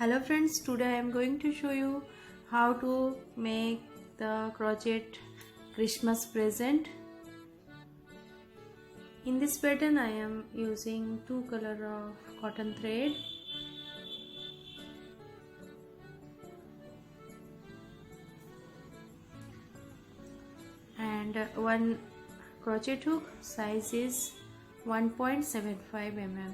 Hello friends, today I am going to show you how to make the crochet Christmas present. In this pattern I am using two color of cotton thread and one crochet hook. Size is 1.75 mm.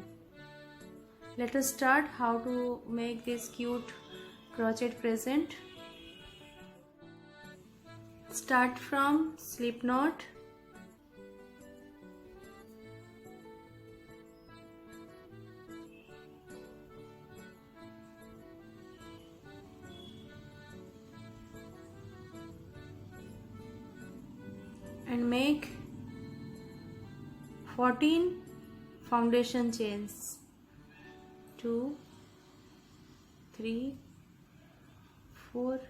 Let us start how to make this cute crochet present. Start from slip knot. And make 14 foundation chains. 2, 3, 4,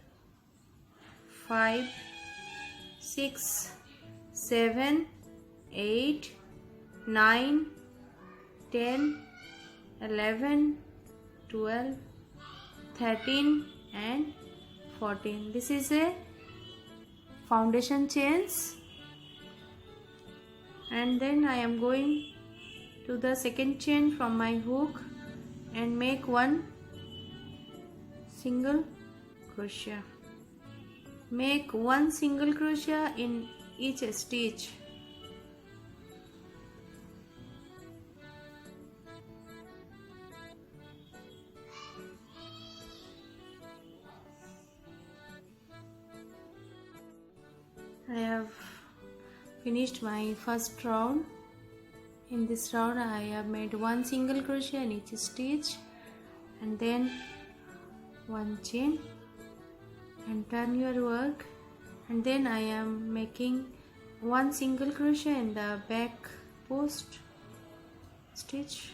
5, 6, 7, 8, 9, 10, 11, 12, 13 and 14. This is a foundation chains, and then I am going to the second chain from my hook and make one single crochet. Make one single crochet in each stitch. I have finished my first round. In this round I have made one single crochet in each stitch and then one chain, and turn your work, and then I am making one single crochet in the back post stitch.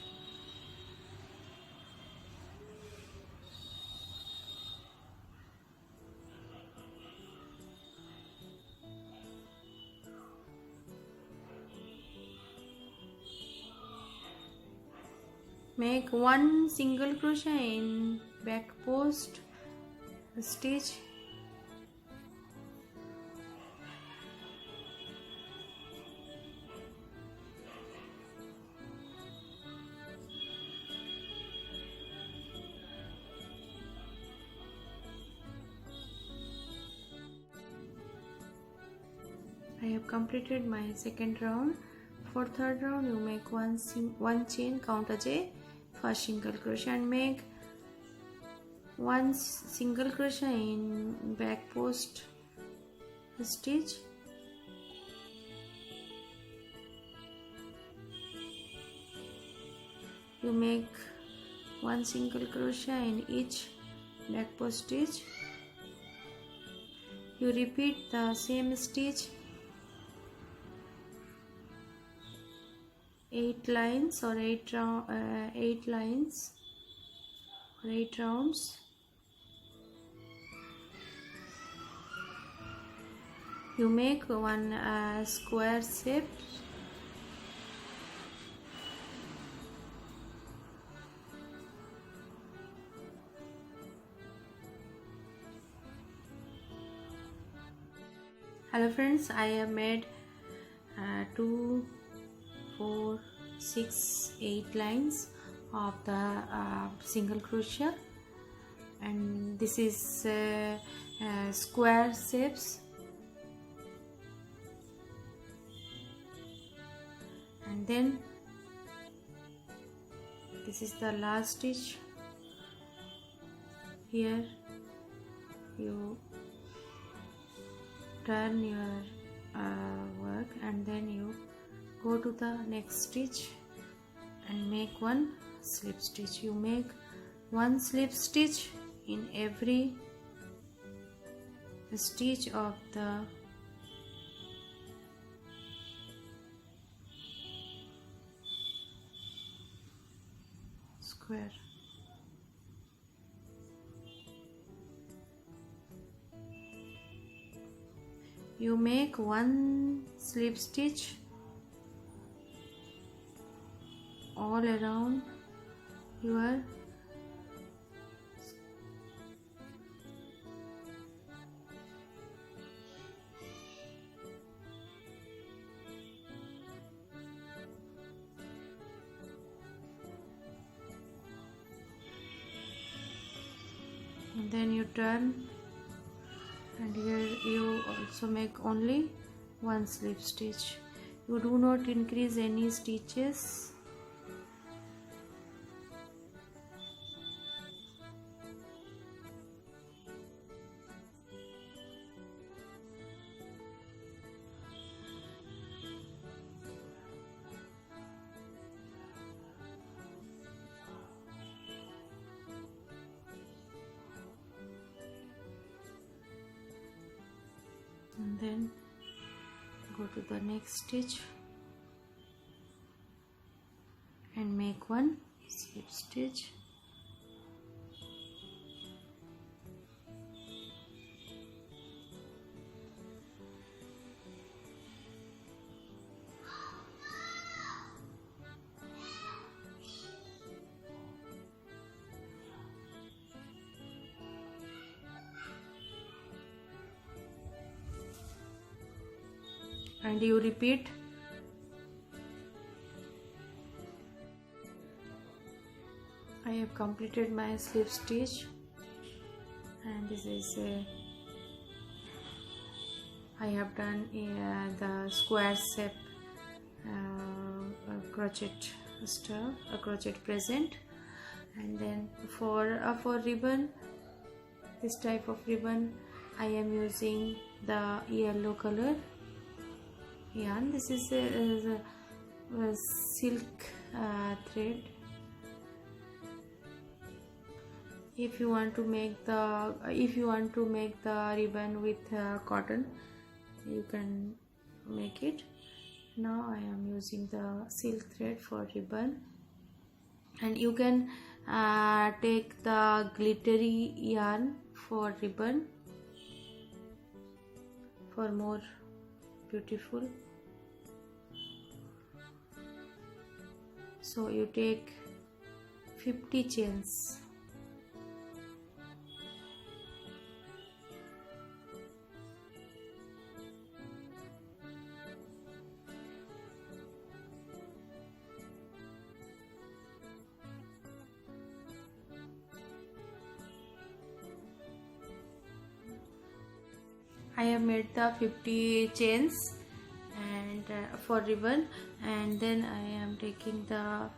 Make one single crochet in back post stitch. I have completed my second round. For third round you make one chain, count as a first single crochet, and make one single crochet in back post stitch. You make one single crochet in each back post stitch. You repeat the same stitch 8 lines or 8 lines or 8 rounds. You make one square shape. Hello friends, I have made 2, 4, 6, 8 lines of the single crochet, and this is square shapes, and then this is the last stitch. Here you turn your work, and then you go to the next stitch and make one slip stitch. You make one slip stitch in every stitch of the square. You make one slip stitch all around your then you turn, and here you also make only one slip stitch. You do not increase any stitches. And then go to the next stitch and make one slip stitch. And you repeat. I have completed my slip stitch, and this is I have done the square shape crochet stuff, a crochet present. And then for ribbon, this type of ribbon, I am using the yellow color yarn. This is a silk thread. If you want to make the ribbon with cotton, you can make it. Now I am using the silk thread for ribbon, and you can take the glittery yarn for ribbon for more beautiful. So you take 50 chains. I have made the 50 chains and for ribbon, and then I am taking the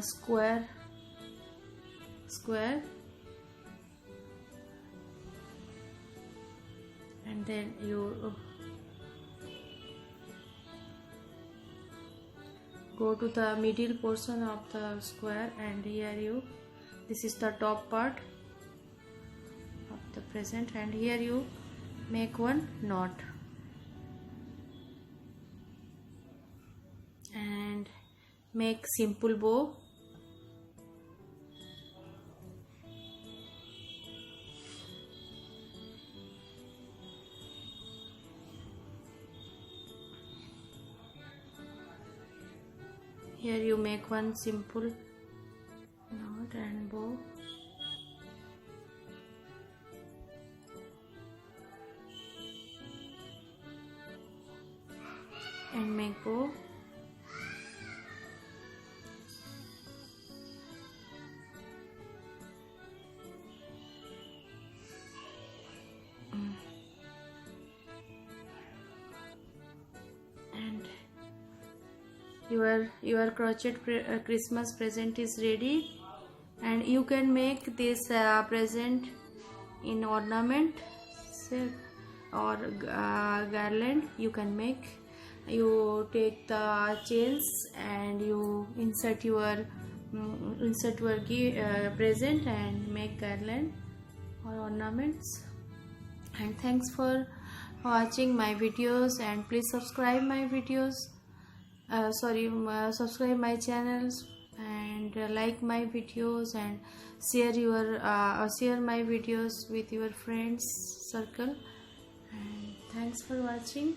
square, and then you go to the middle portion of the square, and here this is the top part of the present, and here you make one knot and make simple bow. Here you make one simple knot and bow. And make bow. And your crochet Christmas present is ready, and you can make this present in ornament set or garland. You can make. You take the chains and you insert your present and make garland or ornaments. And thanks for watching my videos, and please subscribe my videos. Subscribe my channels and like my videos, and share my videos with your friends circle. And thanks for watching.